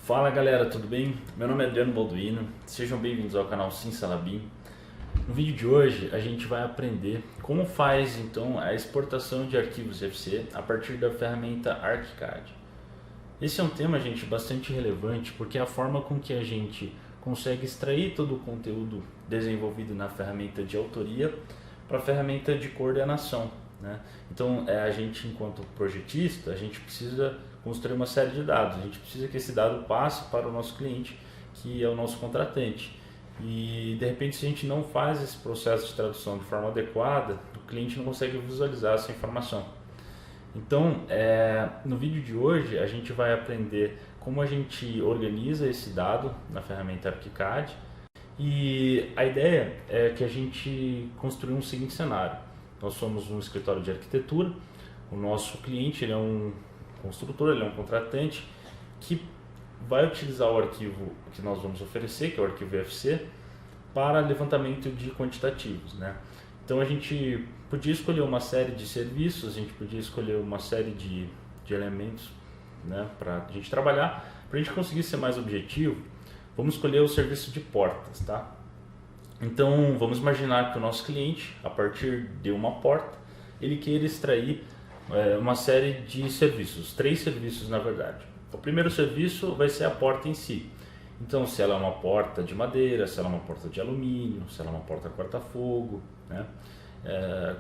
Fala galera, tudo bem? Meu nome é Adriano Balduino, sejam bem-vindos ao canal SimSalabim. No vídeo de hoje a gente vai aprender como faz então a exportação de arquivos FC a partir da ferramenta ArchiCAD. Esse é um tema, gente, bastante relevante porque é a forma com que a gente consegue extrair todo o conteúdo desenvolvido na ferramenta de autoria para a ferramenta de coordenação, né? Então a gente, enquanto projetista, a gente precisa construir uma série de dados, a gente precisa que esse dado passe para o nosso cliente, que é o nosso contratante. E de repente, se a gente não faz esse processo de tradução de forma adequada, o cliente não consegue visualizar essa informação. Então, no vídeo de hoje, a gente vai aprender como a gente organiza esse dado na ferramenta ArchiCAD. E a ideia é que a gente construa um seguinte cenário. Nós somos um escritório de arquitetura, o nosso cliente ele é um construtor, ele é um contratante que vai utilizar o arquivo que nós vamos oferecer, que é o arquivo FC, para levantamento de quantitativos, né? Então a gente podia escolher uma série de serviços, a gente podia escolher uma série de elementos, né, para a gente trabalhar. Para a gente conseguir ser mais objetivo, vamos escolher o serviço de portas, tá? Então vamos imaginar que o nosso cliente, a partir de uma porta, ele queira extrair uma série de serviços, 3 serviços na verdade. O primeiro serviço vai ser a porta em si. Então, se ela é uma porta de madeira, se ela é uma porta de alumínio, se ela é uma porta corta-fogo, né?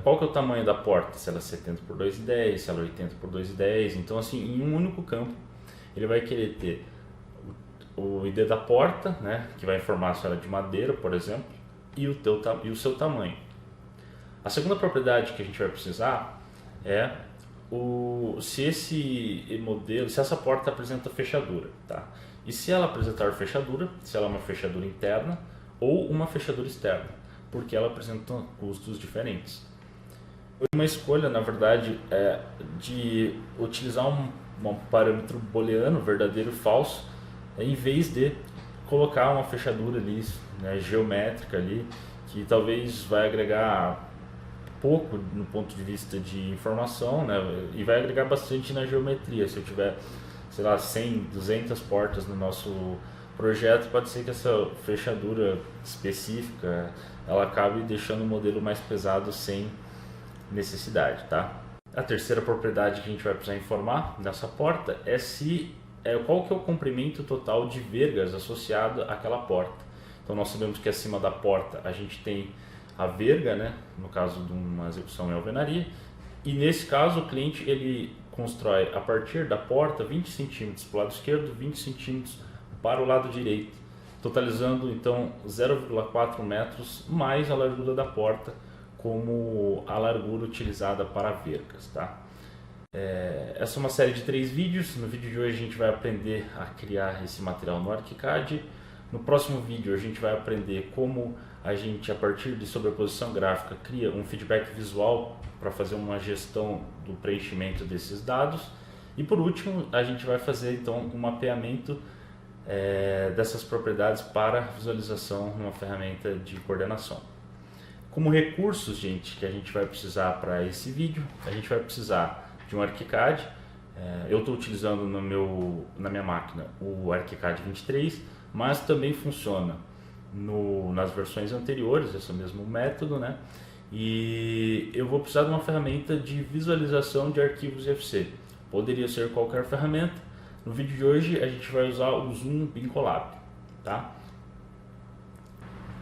Qual que é o tamanho da porta? Se ela é 70 por 2,10, se ela é 80 por 2,10. Então, assim, em um único campo, ele vai querer ter o ID da porta, né, que vai informar se ela é de madeira, por exemplo, e o seu tamanho. A segunda propriedade que a gente vai precisar é se essa porta apresenta fechadura, tá? E se ela apresentar fechadura, se ela é uma fechadura interna ou uma fechadura externa, porque ela apresenta custos diferentes. Uma escolha, na verdade, de utilizar um parâmetro booleano, verdadeiro e falso, em vez de colocar uma fechadura ali, né, geométrica ali, que talvez vai agregar pouco no ponto de vista de informação, né, e vai agregar bastante na geometria. Se eu tiver, sei lá, 100, 200 portas no nosso projeto, pode ser que essa fechadura específica ela acabe deixando o modelo mais pesado sem necessidade, tá? A terceira propriedade que a gente vai precisar informar nessa porta é qual que é o comprimento total de vergas associado àquela porta. Então nós sabemos que acima da porta a gente tem a verga, né, no caso de uma execução em alvenaria, e nesse caso o cliente ele constrói a partir da porta 20 centímetros para o lado esquerdo, 20 centímetros para o lado direito, totalizando então 0,4 metros mais a largura da porta como a largura utilizada para vergas, tá? Essa é uma série de 3 vídeos. No vídeo de hoje a gente vai aprender a criar esse material no ArchiCAD. No próximo vídeo a gente vai aprender como a gente, a partir de sobreposição gráfica, cria um feedback visual para fazer uma gestão do preenchimento desses dados. E por último, a gente vai fazer então um mapeamento dessas propriedades para visualização numa ferramenta de coordenação. Como recursos, gente, que a gente vai precisar para esse vídeo, a gente vai precisar de um ArchiCAD. Eu estou utilizando na minha máquina o ArchiCAD 23, mas também funciona nas versões anteriores, esse mesmo método, né? E eu vou precisar de uma ferramenta de visualização de arquivos FC. Poderia ser qualquer ferramenta. No vídeo de hoje a gente vai usar o Zoom BIM-Collab, tá?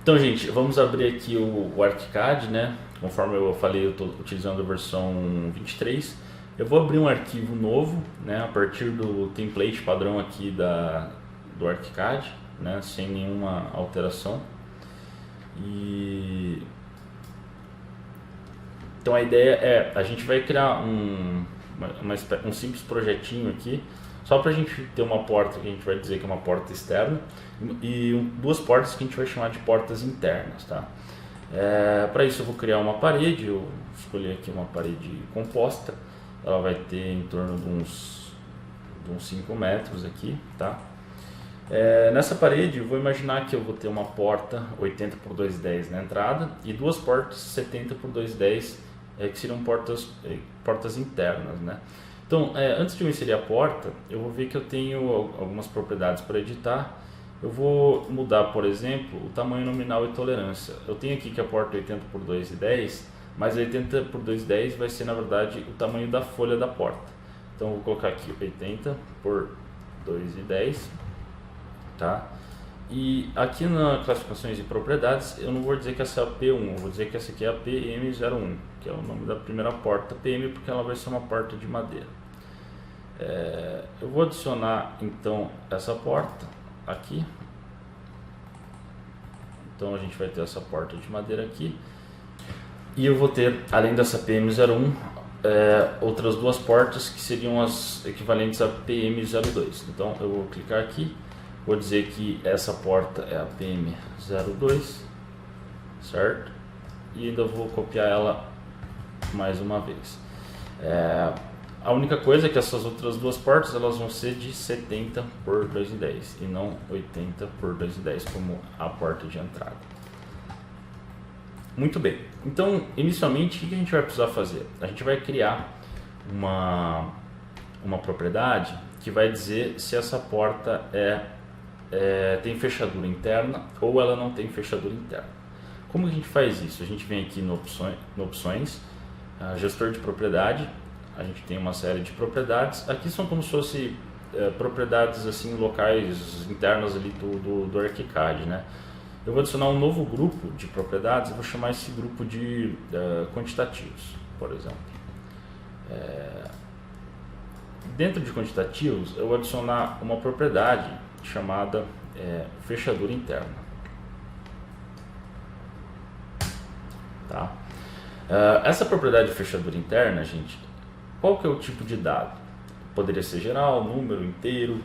Então, gente, vamos abrir aqui o ArchiCAD, né? Conforme eu falei, eu estou utilizando a versão 23. Eu vou abrir um arquivo novo, né? A partir do template padrão aqui do ArchiCAD, né, sem nenhuma alteração. Então a ideia a gente vai criar um simples projetinho aqui, só para a gente ter uma porta que a gente vai dizer que é uma porta externa e 2 portas que a gente vai chamar de portas internas, tá? Para isso eu vou criar uma parede. Eu escolhi aqui uma parede composta, ela vai ter em torno de uns 5 metros aqui, tá? Nessa parede eu vou imaginar que eu vou ter uma porta 80 por 2,10 na entrada e 2 portas 70 por 2,10 que seriam portas internas, né? Então, antes de eu inserir a porta, eu vou ver que eu tenho algumas propriedades para editar. Eu vou mudar, por exemplo, o tamanho nominal e tolerância. Eu tenho aqui que a porta é 80 por 2,10, mas 80 por 2,10 vai ser, na verdade, o tamanho da folha da porta. Então, eu vou colocar aqui 80 por 2,10, tá? E aqui na classificações e propriedades, eu não vou dizer que essa é a P1, eu vou dizer que essa aqui é a PM01, que é o nome da primeira porta PM, porque ela vai ser uma porta de madeira. Eu vou adicionar então essa porta aqui. Então a gente vai ter essa porta de madeira aqui. E eu vou ter, além dessa PM01, outras duas portas que seriam as equivalentes a PM02. Então eu vou clicar aqui, vou dizer que essa porta é a PM02, certo? E ainda vou copiar ela mais uma vez. A única coisa é que essas outras duas portas elas vão ser de 70 por 2,10 e não 80 por 2,10 como a porta de entrada. Muito bem, então inicialmente o que a gente vai precisar fazer? A gente vai criar uma propriedade que vai dizer se essa porta tem fechadura interna ou ela não tem fechadura interna. Como que a gente faz isso? A gente vem aqui no opções, gestor de propriedade. A gente tem uma série de propriedades. Aqui são como se fossem propriedades assim, locais internas ali do ArchiCAD, né? Eu vou adicionar um novo grupo de propriedades e vou chamar esse grupo de quantitativos, por exemplo. Dentro de quantitativos, eu vou adicionar uma propriedade chamada fechadura interna. Tá? Essa propriedade de fechadura interna, gente, qual que é o tipo de dado? Poderia ser geral, número inteiro,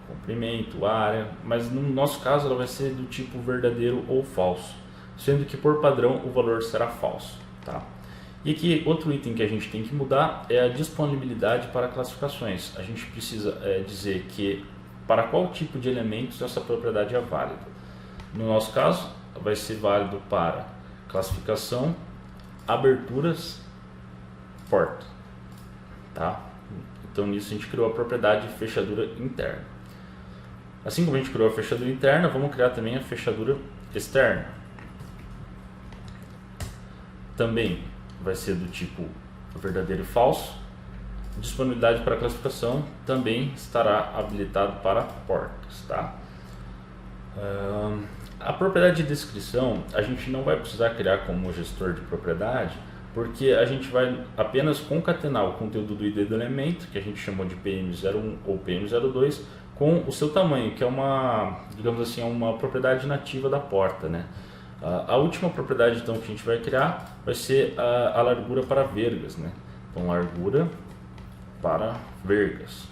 comprimento, área, mas no nosso caso ela vai ser do tipo verdadeiro ou falso, sendo que por padrão o valor será falso. Tá? E aqui outro item que a gente tem que mudar é a disponibilidade para classificações. A gente precisa dizer que para qual tipo de elementos essa propriedade é válida. No nosso caso vai ser válido para classificação, aberturas, porta. Tá? Então nisso a gente criou a propriedade de fechadura interna. Assim como a gente criou a fechadura interna, vamos criar também a fechadura externa. Também vai ser do tipo verdadeiro e falso. Disponibilidade para classificação também estará habilitado para portas. Tá? A propriedade de descrição a gente não vai precisar criar como gestor de propriedade, porque a gente vai apenas concatenar o conteúdo do ID do elemento, que a gente chamou de PM01 ou PM02, com o seu tamanho, que é uma, digamos assim, uma propriedade nativa da porta, né? A última propriedade então que a gente vai criar vai ser a largura para vergas, né? Então largura para vergas.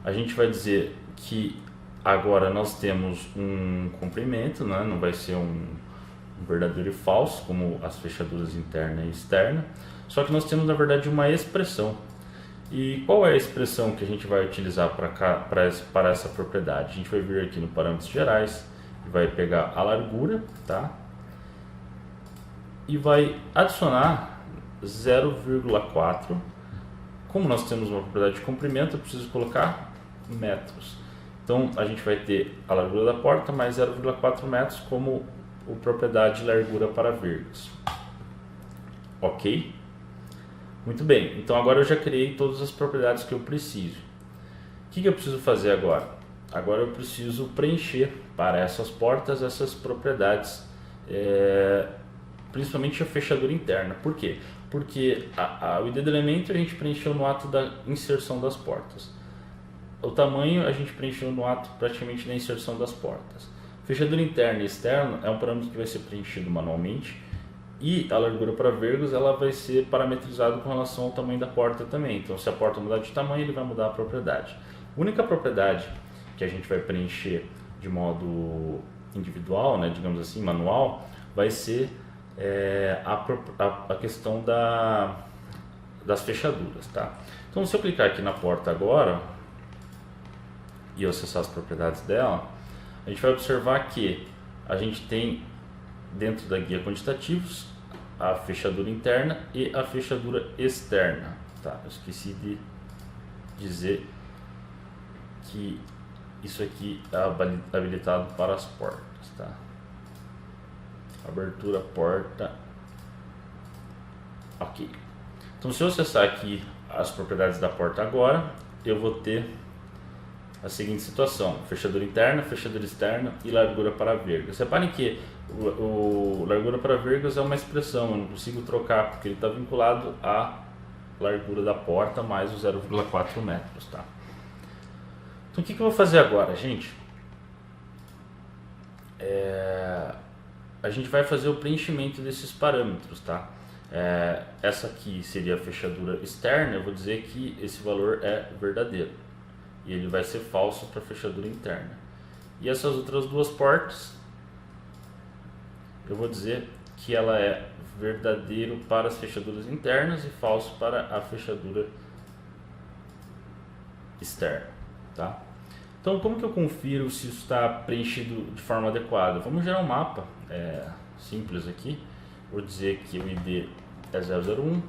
A gente vai dizer que agora nós temos um comprimento, né? Não vai ser um verdadeiro e falso, como as fechaduras interna e externa, só que nós temos na verdade uma expressão. E qual é a expressão que a gente vai utilizar para essa propriedade? A gente vai vir aqui no parâmetros gerais, vai pegar a largura, tá? E vai adicionar 0,4. Como nós temos uma propriedade de comprimento, eu preciso colocar metros. Então a gente vai ter a largura da porta mais 0,4 metros como propriedade de largura para vergas. Ok? Muito bem, então agora eu já criei todas as propriedades que eu preciso. O que eu preciso fazer agora? Agora eu preciso preencher para essas portas essas propriedades, principalmente a fechadura interna. Por quê? Porque o ID do elemento a gente preencheu no ato da inserção das portas. O tamanho a gente preencheu no ato praticamente da inserção das portas. Fechadura interna e externa é um parâmetro que vai ser preenchido manualmente, e a largura para vergas ela vai ser parametrizada com relação ao tamanho da porta também. Então se a porta mudar de tamanho, ele vai mudar a propriedade. A única propriedade que a gente vai preencher de modo individual, né, digamos assim, manual, vai ser a questão das fechaduras. Tá? Então se eu clicar aqui na porta agora e eu acessar as propriedades dela, a gente vai observar que a gente tem dentro da guia quantitativos a fechadura interna e a fechadura externa, tá? Eu esqueci de dizer que isso aqui é habilitado para as portas, tá? Abertura, porta, ok. Então, se eu acessar aqui as propriedades da porta agora, eu vou ter a seguinte situação: fechadura interna, fechadura externa e largura para vergas. Reparem que o largura para vergas é uma expressão, eu não consigo trocar porque ele está vinculado à largura da porta mais os 0,4 metros, tá? Então o que eu vou fazer agora, gente? A gente vai fazer o preenchimento desses parâmetros, tá? Essa aqui seria a fechadura externa, eu vou dizer que esse valor é verdadeiro e ele vai ser falso para a fechadura interna. E essas outras duas portas, eu vou dizer que ela é verdadeiro para as fechaduras internas e falso para a fechadura externa, tá? Então, como que eu confiro se isso está preenchido de forma adequada? Vamos gerar um mapa simples aqui. Vou dizer que o ID é 001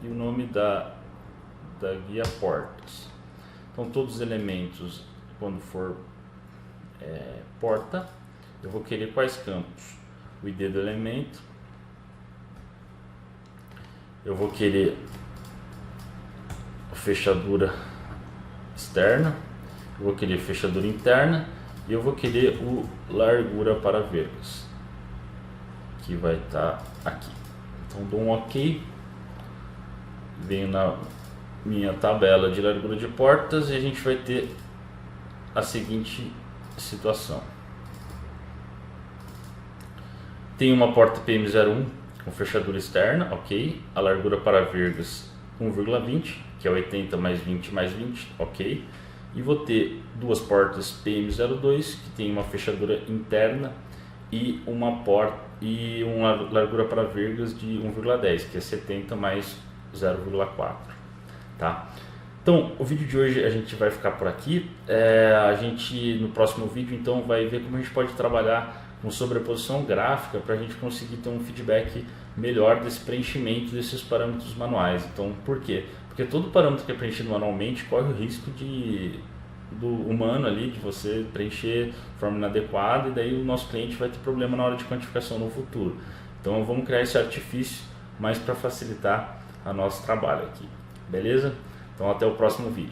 e o nome da guia portas. Então, todos os elementos, quando for porta, eu vou querer quais campos? O ID do elemento, eu vou querer a fechadura externa, eu vou querer fechadura interna e eu vou querer o largura para vergas, que vai estar aqui. Então dou um OK, venho na minha tabela de largura de portas e a gente vai ter a seguinte situação: tem uma porta PM01 com fechadura externa, ok, a largura para vergas 1,20, que é 80 mais 20 mais 20, ok, e vou ter duas portas PM02 que tem uma fechadura interna e uma largura para vergas de 1,10, que é 70 mais 0,4, tá? Então, o vídeo de hoje a gente vai ficar por aqui. A gente no próximo vídeo então vai ver como a gente pode trabalhar com sobreposição gráfica para a gente conseguir ter um feedback melhor desse preenchimento desses parâmetros manuais. Então, por quê? Porque todo parâmetro que é preenchido manualmente corre o risco do humano ali, de você preencher de forma inadequada, e daí o nosso cliente vai ter problema na hora de quantificação no futuro. Então vamos criar esse artifício mais para facilitar o nosso trabalho aqui, beleza? Então até o próximo vídeo.